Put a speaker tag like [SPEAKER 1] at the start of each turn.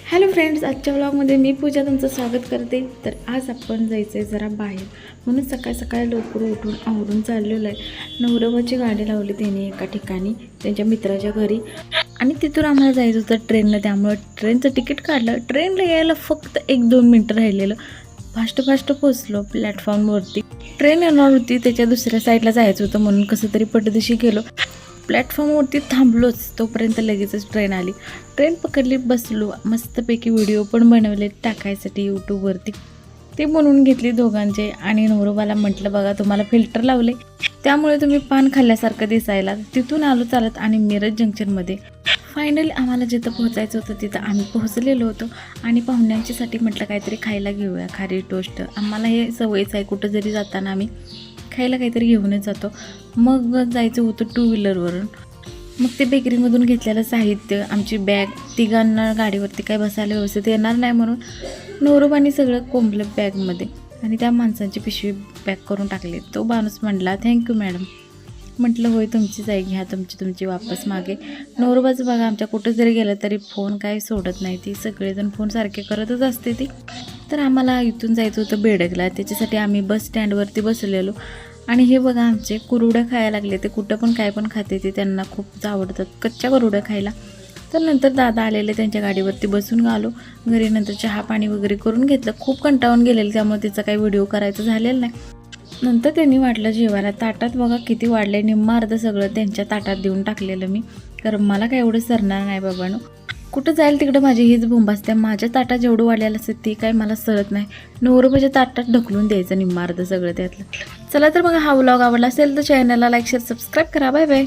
[SPEAKER 1] Hello friends, आजच्या व्लॉगमध्ये मी पूजा तुमचं स्वागत करते. तर आज आपण जायचं आहे जरा बाहेर, म्हणून सकाळ सकाळी लवकर उठून आवरून चाललेलं आहे. नवरबाची गाडी लावली त्यांनी एका ठिकाणी त्यांच्या मित्राच्या घरी, आणि तिथून आम्हाला जायचं होतं ट्रेननं. त्यामुळे ट्रेनचं तिकीट काढलं. ट्रेनला यायला फक्त 1-2 मिनटं राहिलेलं. फास्ट पोचलो प्लॅटफॉर्मवरती. ट्रेन येणार होती, त्याच्या दुसऱ्या साईडला जायचं होतं, म्हणून कसं तरी पटदिशी गेलो. प्लॅटफॉर्मवरती थांबलोच, तोपर्यंत लगेचच ट्रेन आली. ट्रेन पकडली, बसलो. मस्तपैकी व्हिडिओ पण बनवले टाकायसाठी यूट्यूबवरती. ते बनवून घेतली दोघांचे. आणि नवरोबाला म्हटलं, बघा तुम्हाला फिल्टर लावले, त्यामुळे तुम्ही पान खाल्ल्यासारखं दिसायला. तिथून आलो चालत आणि मिरज जंक्शनमध्ये. फायनली आम्हाला जिथं पोहोचायचं होतं तिथं आम्ही पोहोचलेलो होतो. आणि पाहुण्यांच्यासाठी म्हटलं काहीतरी खायला घेऊया, खारी टोस्ट. आम्हाला हे सवयच आहे, कुठं जरी जाताना आम्ही खायला काहीतरी घेऊनच जातो. मग जायचं होतं 2 व्हीलरवरून. मग ते बेकरीमधून घेतलेलं साहित्य, आमची बॅग, तिघांना गाडीवरती काय बसायला व्यवस्थित येणार नाही म्हणून नवरोबाने सगळं कोंबलं बॅगमध्ये. आणि त्या माणसांची पिशवी पॅक करून टाकली. तो माणूस म्हटला, थँक्यू मॅडम. म्हटलं, होय तुमचीच आहे, घ्या तुमची वापस मागे. नवरोबाचं बघा, आमच्या कुठं जरी गेलं तरी फोन काय सोडत नाही ती. सगळेजण फोन सारखे करतच असते ती. तर आम्हाला इथून जायचं होतं बेडगला. त्याच्यासाठी आम्ही बस स्टँडवरती बसलेलो. आणि हे बघा, आमचे कुरवड्या खायला लागले. ते कुठं पण काय पण खाते, ते त्यांना खूप आवडतात कच्च्या कुरवड्या खायला. तर नंतर दादा आलेले, त्यांच्या गाडीवरती बसून आलो घरी. नंतर चहा पाणी वगैरे करून घेतलं. खूप कंटाळून गेलेलं, त्यामुळे त्याचा काही व्हिडिओ करायचा झालेला नाही. नंतर त्यांनी वाटलं जेवायला. ताटात बघा किती वाढले, निम्मा अर्ध सगळं त्यांच्या ताटात देऊन टाकलेलं मी. कारण मला काय एवढं सरणार नाही बाबांनो. कुठं जाईल तिकडं माझी हीच बोंब असते. माझ्या ताटात जेवढं वाढलेलं असतं ते काय मला सरत नाही. नवरोबाच्या ताटात ढकलून द्यायचं निम्मा अर्ध सगळं त्यातलं. चला तर मग हा व्लॉग आवडला असेल तर चॅनलला लाईक शेअर सबस्क्राईब करा. Bye bye.